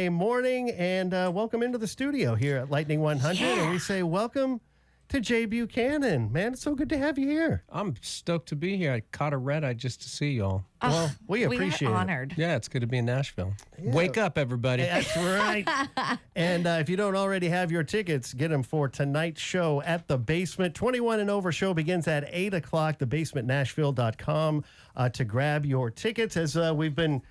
Friday morning, and welcome into the studio here at Lightning 100. Yeah. And we say welcome to Jay Buchanan. Man, it's so good to have you here. I'm stoked to be here. I caught a red-eye just to see y'all. Well, we appreciate it. We are honored. Yeah, it's good to be in Nashville. Yeah. Wake up, everybody. That's right. And if you don't already have your tickets, get them for tonight's show at the Basement. 21 and over show begins at 8 o'clock, thebasementnashville.com to grab your tickets. As we've been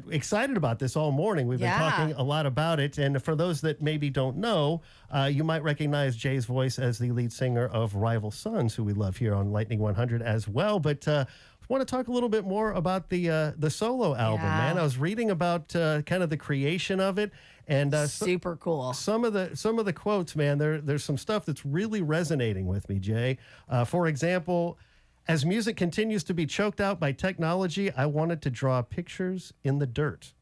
excited about this all morning. We've been talking a lot about it. And for those that maybe don't know, you might recognize Jay's voice as the lead singer of Rival Sons, who we love here on Lightning 100 as well. But I want to talk a little bit more about the solo album, man. I was reading about kind of the creation of it. And super cool. Some of the quotes, man, there's some stuff that's really resonating with me, Jay. For example, as music continues to be choked out by technology, I wanted to draw pictures in the dirt.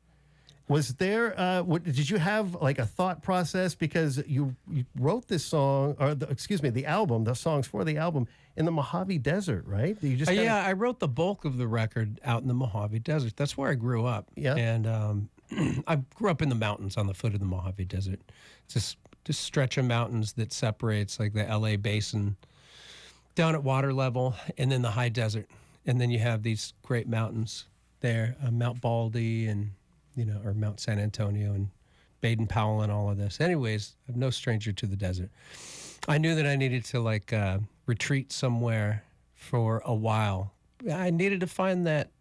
Was there, did you have like a thought process? Because you wrote this song, or the album, the songs for the album in the Mojave Desert, right? You just I wrote the bulk of the record out in the Mojave Desert. That's where I grew up. Yeah. And I grew up in the mountains on the foot of the Mojave Desert. It's just stretch of mountains that separates like the LA basin down at water level, and then the high desert. And then you have these great mountains there, Mount Baldy and, or Mount San Antonio and Baden Powell and all of this. Anyways, I'm no stranger to the desert. I knew that I needed to retreat somewhere for a while. I needed to find that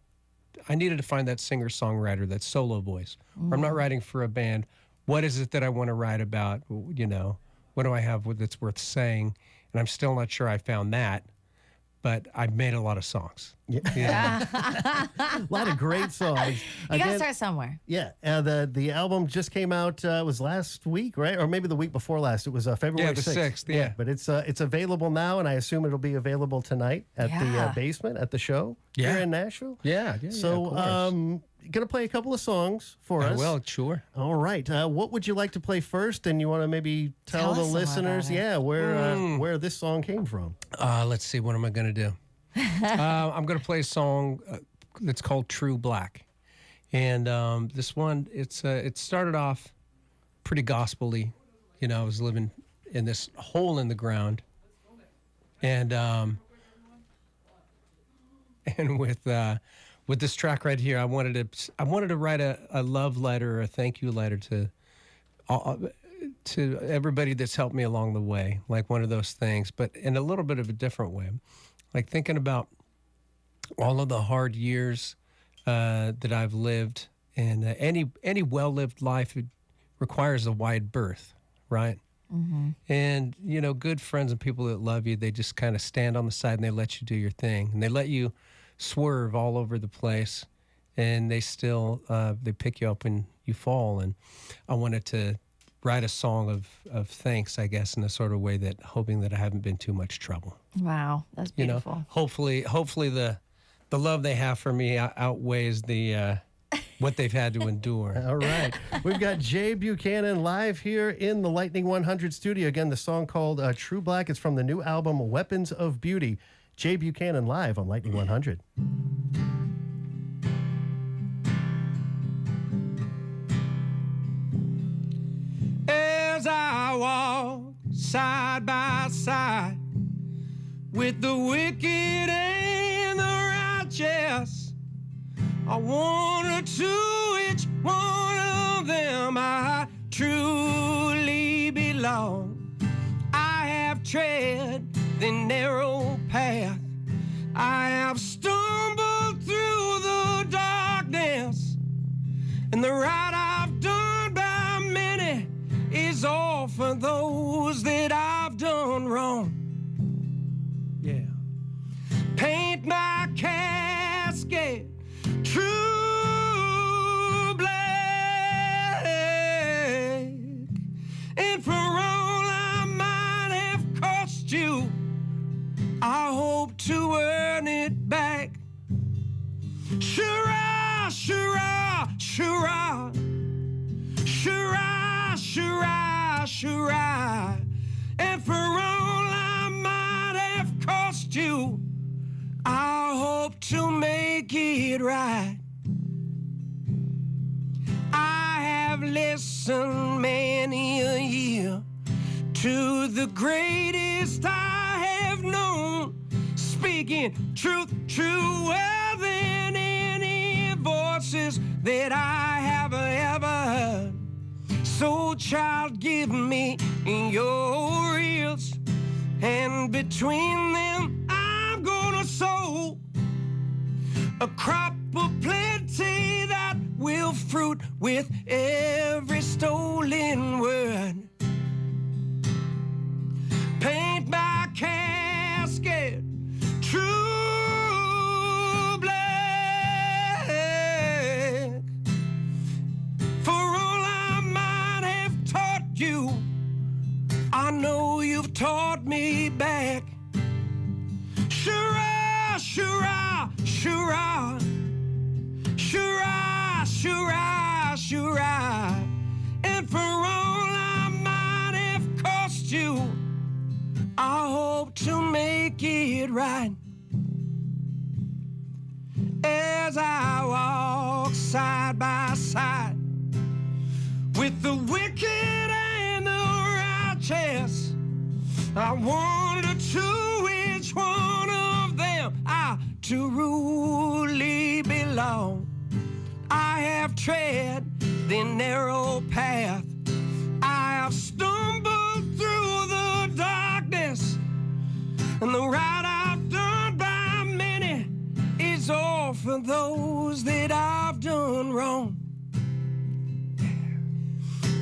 singer-songwriter, that solo voice. I'm not writing for a band. What is it that I want to write about? What do I have that's worth saying? And I'm still not sure I found that, but I've made a lot of songs. Yeah. A lot of great songs. You got to start somewhere. Yeah. The album just came out, was last week, right? Or maybe the week before last. It was February 6th. Yeah. But it's available now, and I assume it'll be available tonight at the Basement, at the show here in Nashville. Yeah. So, going to play a couple of songs for us. Well, sure. All right. What would you like to play first? And you want to maybe tell the listeners, where this song came from? Let's see. What am I going to do? I'm going to play a song that's called True Black. And this one, it started off pretty gospel-y. I was living in this hole in the ground. And with this track right here, I wanted to write a love letter or a thank you letter to everybody that's helped me along the way, like one of those things, but in a little bit of a different way. Like thinking about all of the hard years that I've lived, and any well-lived life requires a wide berth, right? Mm-hmm. And, good friends and people that love you, they just kind of stand on the side and they let you do your thing. And they let you swerve all over the place, and they still, they pick you up when you fall. And I wanted to write a song of thanks, I guess, in a sort of way that, hoping that I haven't been too much trouble. Wow, that's beautiful. Hopefully the love they have for me outweighs the what they've had to endure. All right. We've got Jay Buchanan live here in the Lightning 100 studio. Again, the song called True Black. It's from the new album, Weapons of Beauty. Jay Buchanan live on Lightning 100. As I walk side by side with the wicked and the righteous, I wonder to which one of them I truly belong. I have tread the narrow path, I have stumbled through the darkness, and the right I've done by many is all for those that I've done wrong. Yeah. Paint my casket true black, and for all I might have cost you, I hope to earn it back. Sure, sure, sure, sure, sure, sure. And for all I might have cost you, I hope to make it right. I have lived listen many a year to the greatest I have known, speaking truth truer than any voices that I have ever heard. So, child, give me your ears, and between them I'm gonna sow a crop of plenty that will fruit with every stolen word. Paint my casket true black, for all I might have taught you, I know you've taught me back. Sure I, sure I, sure I, sure I, sure I, sure I, and for all I might have cost you, I hope to make it right. As I walk side by side with the wicked and the righteous, I wonder to which one of them I truly belong. I have tread the narrow path, I have stumbled through the darkness, and the right I've done by many is all for those that I've done wrong.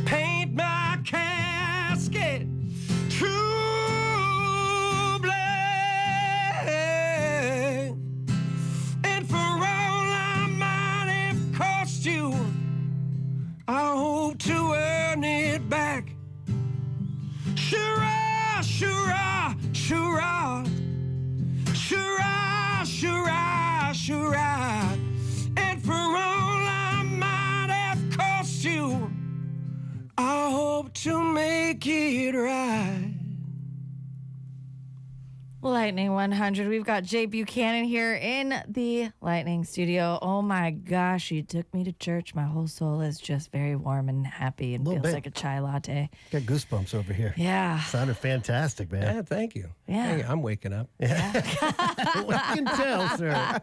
Paint my casket true black, and for all I might have cost you, I hope to earn it back. Sure I, sure I, sure I, sure I, sure I, sure I, and for all I might have cost you, I hope to make it right. Lightning 100. We've got Jay Buchanan here in the Lightning Studio. Oh my gosh, you took me to church. My whole soul is just very warm and happy and feels like a chai latte. Got goosebumps over here. Yeah. Sounded fantastic, man. Yeah, thank you. Yeah. Thank you. I'm waking up. Yeah. We can tell, sir.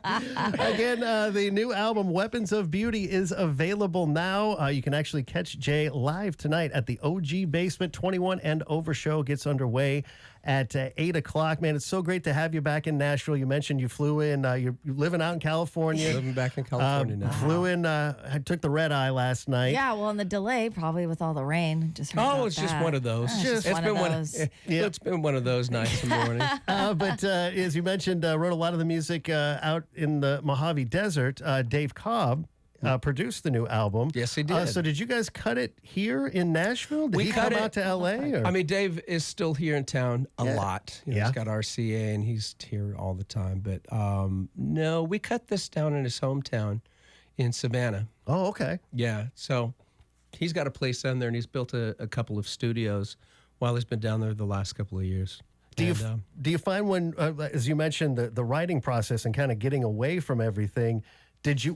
Again, the new album, Weapons of Beauty, is available now. You can actually catch Jay live tonight at the OG Basement. 21 and Over show gets underway at 8 o'clock. Man, it's so great to have you back in Nashville. You mentioned you flew in. You're living out in California. Living back in California now. Flew in. I took the red eye last night. Yeah, well, and the delay probably with all the rain. Just heard about It's just that. one of those. It's It's been one of those nights and mornings. But as you mentioned, wrote a lot of the music out in the Mojave Desert. Dave Cobb produced the new album. Yes, he did. So did you guys cut it here in Nashville? Did he cut come it- out to L.A.? Or? I mean, Dave is still here in town a Yeah. lot. Yeah. He's got RCA and he's here all the time. But no, we cut this down in his hometown in Savannah. Oh, okay. Yeah, so he's got a place down there and he's built a couple of studios while he's been down there the last couple of years. Do you find when, as you mentioned, the writing process and kind of getting away from everything,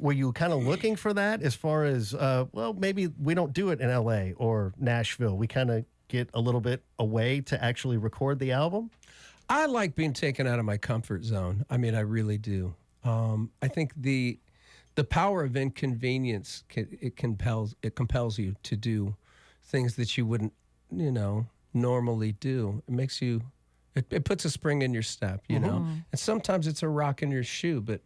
were you kind of looking for that as far as, well, maybe we don't do it in L.A. or Nashville. We kind of get a little bit away to actually record the album? I like being taken out of my comfort zone. I mean, I really do. I think the power of inconvenience compels you to do things that you wouldn't, normally do. It makes you, it puts a spring in your step, know. And sometimes it's a rock in your shoe, but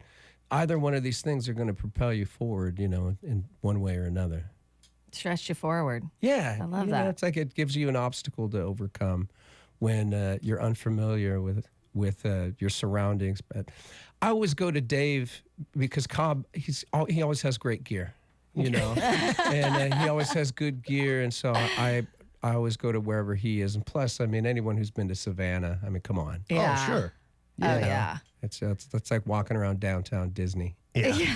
either one of these things are going to propel you forward, in one way or another. Stretch you forward. Yeah, I love that. It's like it gives you an obstacle to overcome when you're unfamiliar with your surroundings. But I always go to Dave because Cobb, he always has great gear, and he always has good gear, and so I always go to wherever he is. And plus, I mean, anyone who's been to Savannah, I mean, come on. Yeah. Oh, sure. Yeah. It's like walking around downtown Disney. Yeah.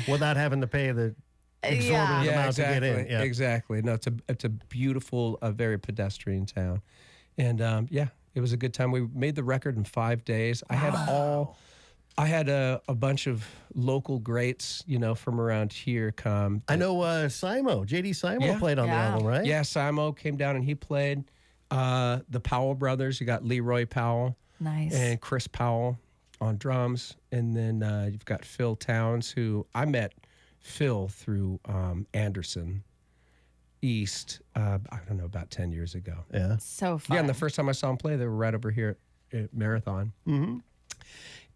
Without having to pay the exorbitant amount to get in. Yeah. Exactly. No, it's a beautiful, very pedestrian town. And it was a good time. We made the record in 5 days. I had all I had a bunch of local greats, from around here come. I know JD Simo played on the album, right? Yeah, Simo came down and he played. The Powell brothers, you got Leroy Powell. Nice. And Chris Powell on drums. And then you've got Phil Towns, who I met Phil through Anderson East, I don't know, about 10 years ago. Yeah. So fun. Yeah, and the first time I saw him play, they were right over here at Marathon. Mm-hmm.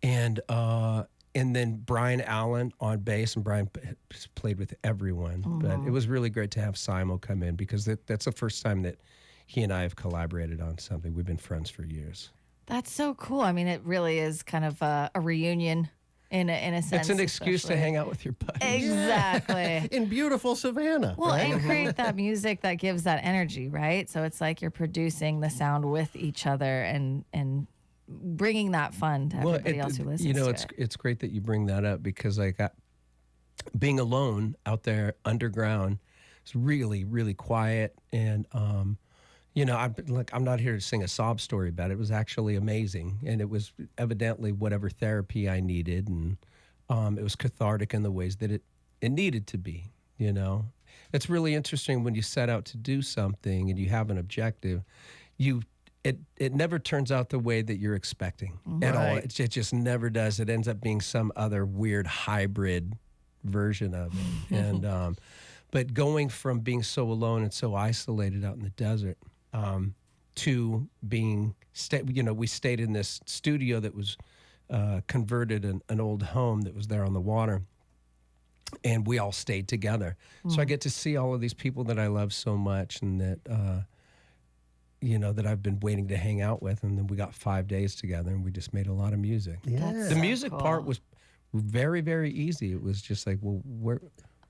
And then Brian Allen on bass, and Brian has played with everyone. But it was really great to have Simo come in because that's the first time that he and I have collaborated on something. We've been friends for years. That's so cool. I mean, it really is kind of a reunion in a sense. It's an excuse to hang out with your buddies. Exactly. In beautiful Savannah. Well, right? and create that music that gives that energy, right? So it's like you're producing the sound with each other and bringing that fun to everybody else who listens to it. It's great that you bring that up because being alone out there underground is really, really quiet. And, I'm not here to sing a sob story about it. It was actually amazing. And it was evidently whatever therapy I needed. And it was cathartic in the ways that it needed to be, It's really interesting when you set out to do something and you have an objective, it never turns out the way that you're expecting at all. It just never does. It ends up being some other weird hybrid version of it. And but going from being so alone and so isolated out in the desert to being, we stayed in this studio that was converted an old home that was there on the water. And we all stayed together. So I get to see all of these people that I love so much and that, that I've been waiting to hang out with. And then we got 5 days together and we just made a lot of music. Yeah. The music part was very, very easy. It was just like, well,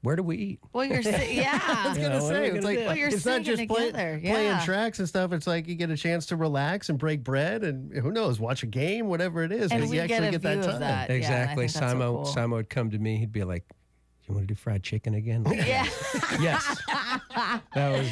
where do we eat? Well, you're I was gonna say it's like well, you're it's not just together. playing tracks and stuff. It's like you get a chance to relax and break bread, and who knows, watch a game, whatever it is. And but we you actually get that view time. of that. Exactly. Yeah, Simo would come to me. He'd be like, "You want to do fried chicken again?" Yeah. Yes. That was,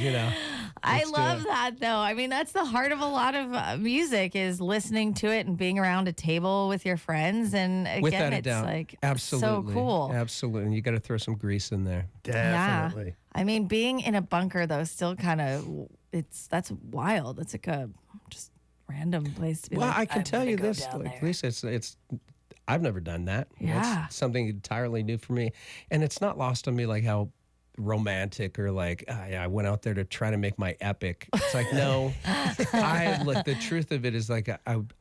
I love that, though. I mean, that's the heart of a lot of music is listening to it and being around a table with your friends. And again, without a it's doubt. like Absolutely. so cool. Absolutely. And you got to throw some grease in there. Definitely. Yeah. I mean, being in a bunker, though, still kind of, that's wild. It's like a just random place to be Well, like, I can I'm tell gonna you go this, down like, there. Lisa, it's I've never done that. Yeah. It's something entirely new for me. And it's not lost on me like how romantic or like I went out there to try to make my epic. It's like, no. Look, the truth of it is like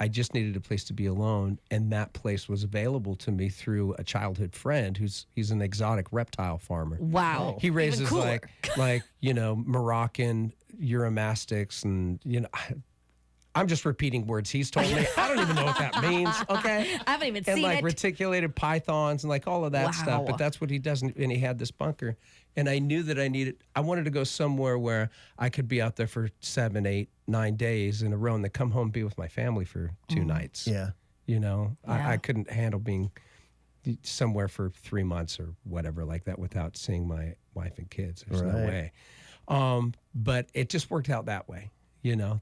I just needed a place to be alone, and that place was available to me through a childhood friend he's an exotic reptile farmer. Wow. He raises Even like Moroccan Uromastyx and I'm just repeating words he's told me. I don't even know what that means, okay? I haven't even And seen like it. reticulated pythons and like all of that stuff. Wow. But that's what he does. And he had this bunker. And I knew that I wanted to go somewhere where I could be out there for 7, 8, 9 days in a row and then come home and be with my family for 2 nights. Yeah. Yeah. I couldn't handle being somewhere for 3 months or whatever like that without seeing my wife and kids. There's no way. But it just worked out that way.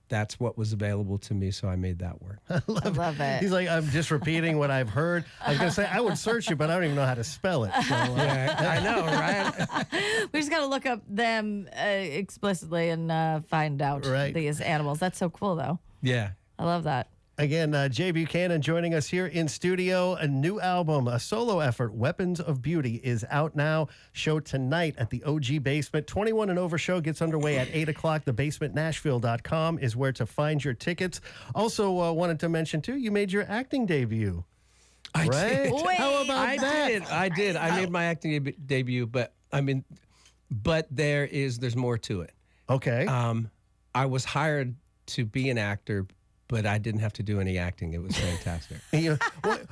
That's what was available to me, so I made that work. I love it. He's like, I'm just repeating what I've heard. I was going to say, I would search you, but I don't even know how to spell it. So, Yeah, I know, right? We just got to look up them explicitly and find out these animals. That's so cool, though. Yeah. I love that. Again, Jay Buchanan joining us here in studio. A new album, a solo effort, Weapons of Beauty, is out now. Show tonight at the OG Basement. 21 and over show gets underway at 8 o'clock. TheBasementNashville.com is where to find your tickets. Also wanted to mention, too, you made your acting debut. I Right? did. Wait. How about that? I did. I made my acting debut, but there's more to it. Okay. I was hired to be an actor, but I didn't have to do any acting. It was fantastic. It was great.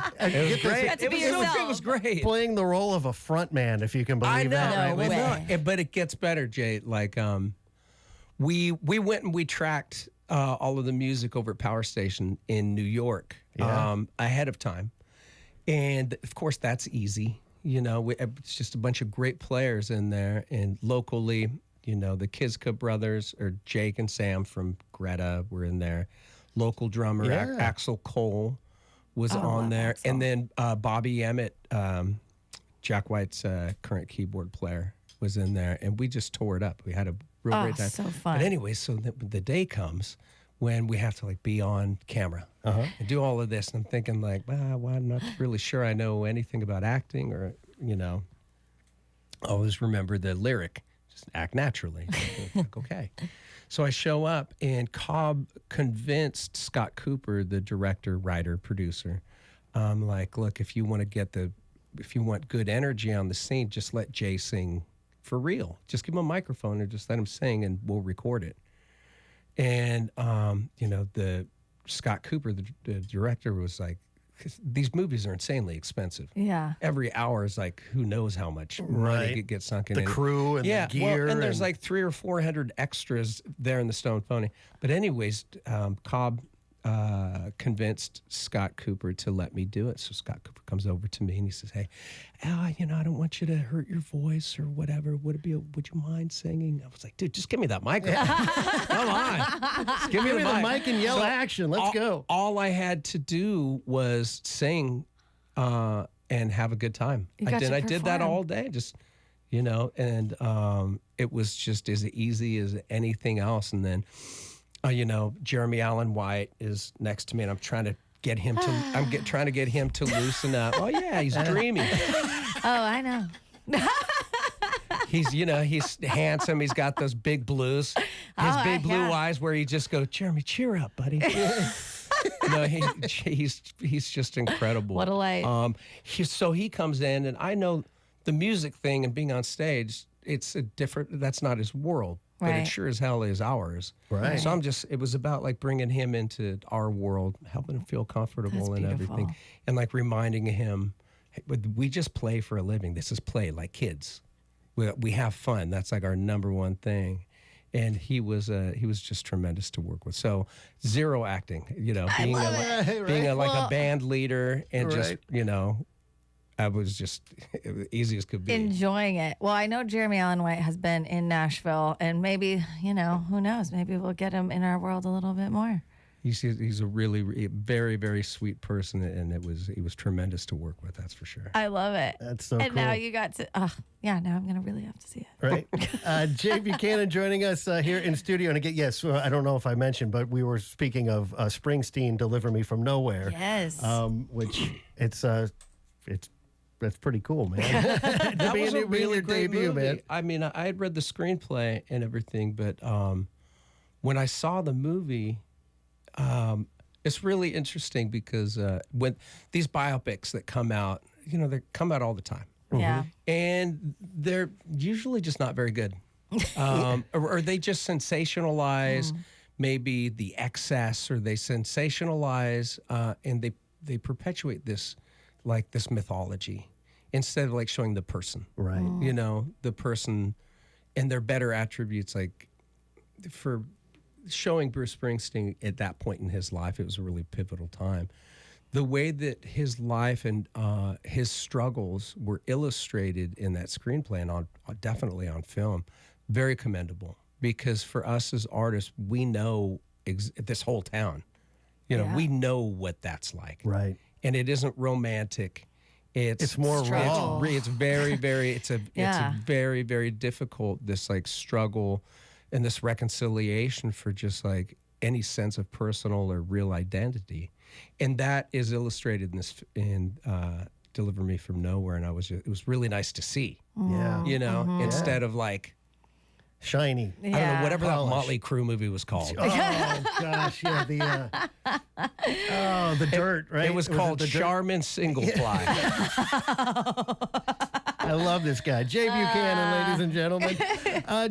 Got to It be was yourself. it was great. Playing the role of a front man, if you can believe I know, that. No Right? way. But it gets better, Jay. Like, we went and we tracked all of the music over at Power Station in New York ahead of time, and of course that's easy. It's just a bunch of great players in there, and locally, the Kizka brothers or Jake and Sam from Greta were in there. Local drummer Axel Cole was on there. that song. And then Bobby Emmett, Jack White's current keyboard player, was in there. And we just tore it up. We had a real great time. So fun. But anyway, so the day comes when we have to like be on camera and do all of this. And I'm thinking like, well, I'm not really sure I know anything about acting or, you know, always remember the lyric, just act naturally. Like, okay. So I show up and Cobb convinced Scott Cooper, the director, writer, producer, like, look, if you want good energy on the scene, just let Jay sing for real. Just give him a microphone or just let him sing and we'll record it. And, you know, the Scott Cooper, the director, was like, these movies are insanely expensive. Yeah. Every hour is like, who knows how much money gets sunk in the crew and the gear. Well, and there's like 300 or 400 extras there in the Stone Pony. But anyways, Cobb convinced Scott Cooper to let me do it. So Scott Cooper comes over to me and he says, hey, you know, I don't want you to hurt your voice or whatever. Would you mind singing? I was like, dude, just give me that microphone. Come on. Just give me the mic and yell action. Let's go. All I had to do was sing and have a good time. I did that all day. Just, you know, and it was just as easy as anything else. And then you know, Jeremy Allen White is next to me, and I'm trying to get him to. trying to get him to loosen up. Oh yeah, he's dreamy. Oh, I know. He's handsome. He's got those big blues, big blue eyes, where he just goes, Jeremy, cheer up, buddy. No, he's just incredible. What a light. So he comes in, and I know the music thing and being on stage. It's a different. That's not his world. But it sure as hell is ours. Right. So it was about like bringing him into our world, helping him feel comfortable and everything. And like reminding him, hey, we just play for a living. This is play like kids. We have fun. That's like our number one thing. And he was just tremendous to work with. So zero acting, you know, being a band leader and just, you know, I was just easy as could be. Enjoying it. Well, I know Jeremy Allen White has been in Nashville, and maybe, you know, who knows? Maybe we'll get him in our world a little bit more. He's a really very, very sweet person, and he was tremendous to work with. That's for sure. I love it. That's so and cool. now you got to. Now I'm gonna really have to see it. Right. Jay Buchanan joining us here in studio, and again, yes, I don't know if I mentioned, but we were speaking of Springsteen, "Deliver Me from Nowhere." Yes. Which that's pretty cool, man. That was a really great debut, movie. man. I mean, I had read the screenplay and everything, but when I saw the movie, it's really interesting because when these biopics that come out, you know, they come out all the time. Yeah. And they're usually just not very good. Or they just sensationalize maybe the excess, or they sensationalize and they perpetuate this mythology instead of like showing the person. Right. You know, the person and their better attributes. Like for showing Bruce Springsteen at that point in his life, it was a really pivotal time. The way that his life and his struggles were illustrated in that screenplay and definitely on film, very commendable. Because for us as artists, we know this whole town. You know, we know what that's like. Right. And it isn't romantic. It's more raw. It's very, very. It's a very, very difficult. This like struggle and this reconciliation for just like any sense of personal or real identity, and that is illustrated in "Deliver Me from Nowhere." And it was really nice to see. Yeah. You know, instead of like shiny. I don't know, whatever that Motley Crue movie was called. Oh gosh, yeah, the dirt, right? It was called Charmin Single Ply. I love this guy, Jay Buchanan, ladies and gentlemen.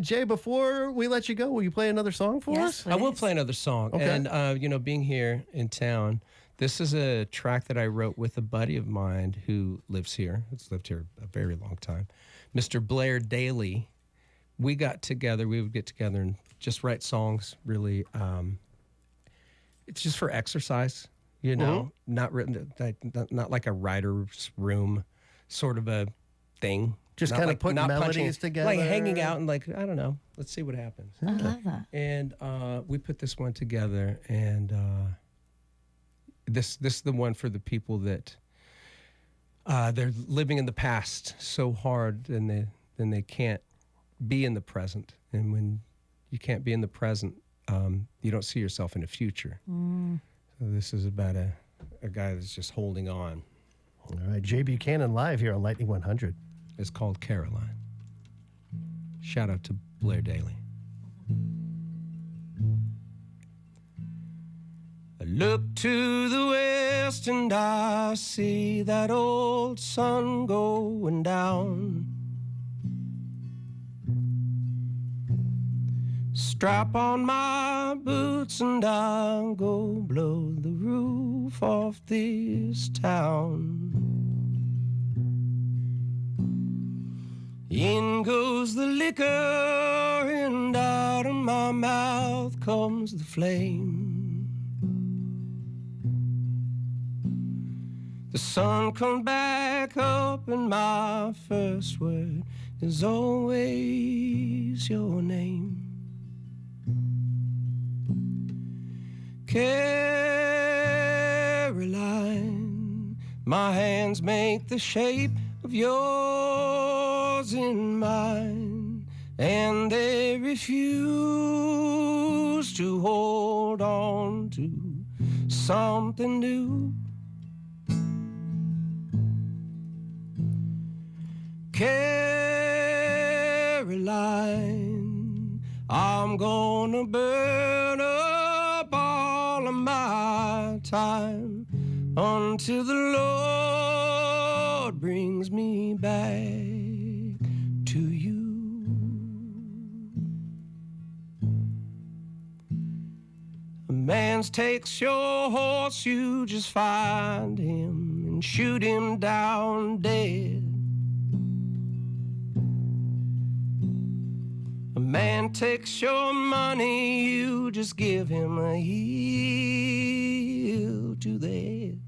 Jay, before we let you go, will you play another song for us? Please. I will play another song. Okay. And you know, being here in town, this is a track that I wrote with a buddy of mine who lives here. Has lived here a very long time, Mr. Blair Daly. We would get together and just write songs, really. It's just for exercise, you know, not written, not like a writer's room sort of a thing. Just Not kind of like, putting not melodies punching, together. like hanging out and like, I don't know, let's see what happens. I love that. And we put this one together, and this is the one for the people that they're living in the past so hard, and they can't be in the present. And when you can't be in the present, you don't see yourself in the future. So this is about a guy that's just holding on. All right, Jay Buchanan live here on Lightning 100. It's called Caroline. Shout out to Blair Daly. I look to the west and I see that old sun going down. Strap on my boots and I'll go blow the roof off this town. In goes the liquor and out of my mouth comes the flame. The sun comes back up and my first word is always your name. Caroline, my hands make the shape of yours in mine, and they refuse to hold on to something new. Caroline, I'm gonna burn up all of my time until the Lord brings me back to you. A man takes your horse, you just find him and shoot him down dead. A man takes your money, you just give him a heel to the head.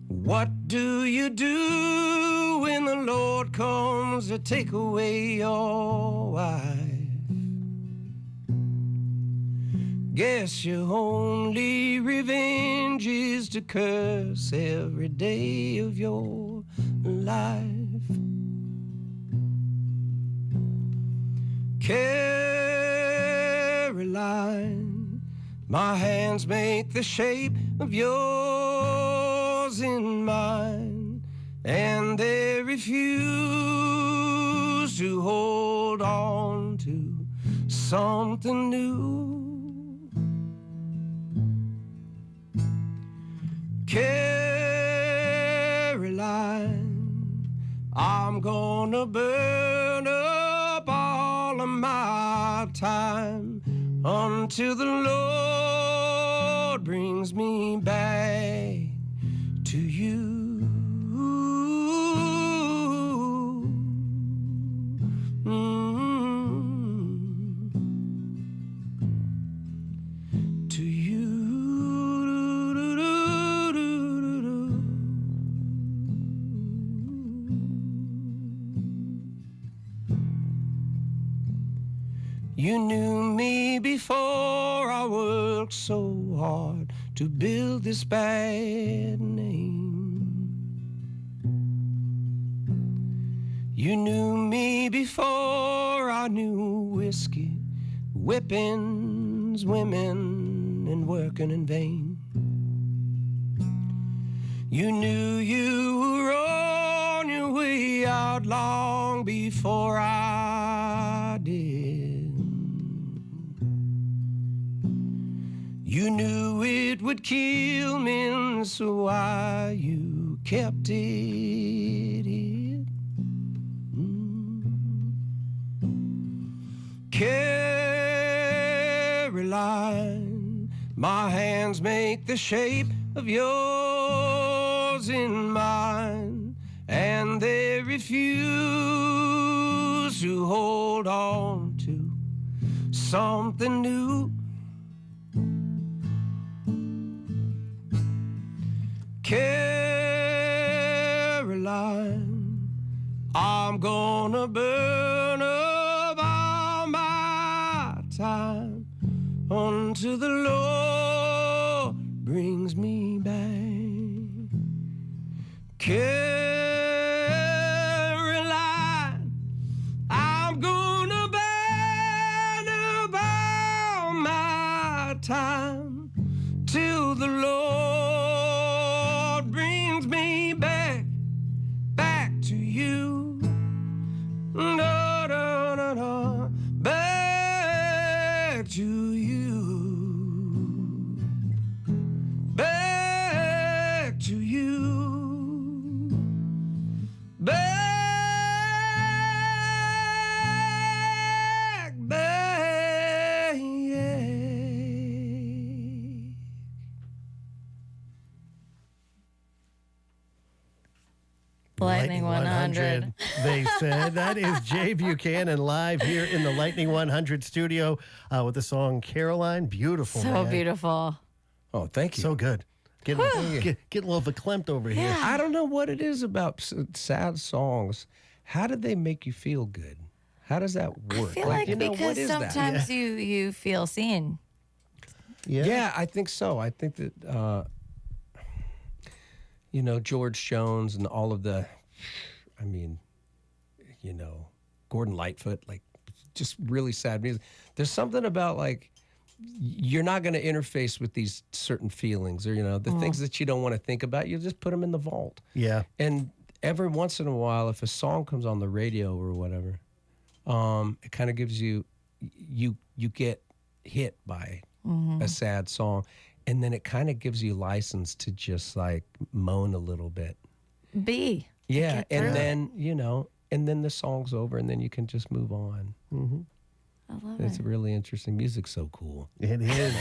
What do you do when the Lord comes to take away your wife? Guess your only revenge is to curse every day of your life. Caroline, my hands make the shape of yours in mine, and they refuse to hold on to something new. Caroline, I'm gonna burn up all of my time until the Lord brings me back to you. To you. You knew me before I worked so hard to build this bad name. You knew me before I knew whiskey, whippings, women, and working in vain. You knew you were on your way out long before I did. You knew it would kill me, and so why you kept it hid. Caroline, my hands make the shape of yours in mine, and they refuse to hold on to something new. Caroline, I'm gonna burn up all my time until the Lord Lightning 100. They said. That is Jay Buchanan live here in the Lightning 100 studio with the song Caroline. Beautiful, So man. beautiful. Oh, thank you. So good. Getting a little verklempt over here. I don't know what it is about sad songs. How do they make you feel good? How does that work? I feel like you know, because what is that? sometimes you feel seen. Yeah, I think so. I think that, you know, George Jones and all of the, I mean, you know, Gordon Lightfoot, like just really sad music. There's something about like, you're not going to interface with these certain feelings or, you know, the things that you don't want to think about, you just put them in the vault. Yeah. And every once in a while, if a song comes on the radio or whatever, it kind of gives you get hit by a sad song, and then it kind of gives you license to just like moan a little bit. Yeah, and then, you know, and then the song's over, and then you can just move on. Mm-hmm. I love It's it. really interesting. Music's so cool. It is.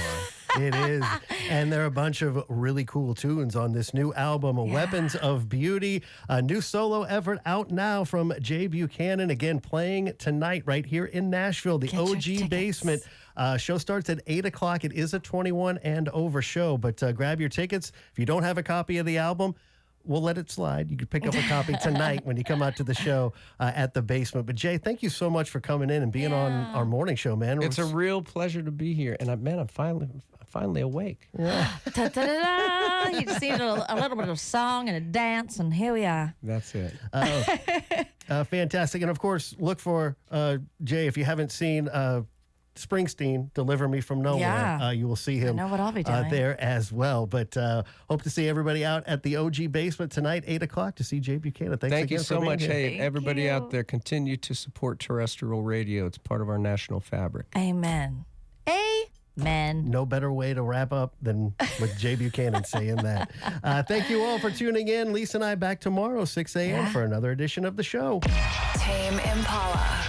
It is. And there are a bunch of really cool tunes on this new album, Weapons of Beauty, a new solo effort out now from Jay Buchanan, again playing tonight right here in Nashville, the Get your OG tickets. Basement. Show starts at 8 o'clock. It is a 21 and over show, but grab your tickets. If you don't have a copy of the album, we'll let it slide. You can pick up a copy tonight when you come out to the show at the Basement. But Jay, thank you so much for coming in and being on our morning show, man. It's a real pleasure to be here, and I'm finally awake. Ta-ta-da-da. You just needed a little bit of song and a dance, and here we are. That's it. Fantastic. And of course, look for Jay. If you haven't seen Springsteen, Deliver Me From Nowhere, Yeah. you will see him I know what I'll be doing. there as well. But hope to see everybody out at the OG Basement tonight, 8 o'clock, to see Jay Buchanan. Thanks Thank again you so for being much. here. Hey, Thank everybody you. out there, continue to support terrestrial radio. It's part of our national fabric. Amen. Amen. No better way to wrap up than with Jay Buchanan saying that. Thank you all for tuning in. Lisa and I back tomorrow, 6 a.m. for another edition of the show. Tame Impala.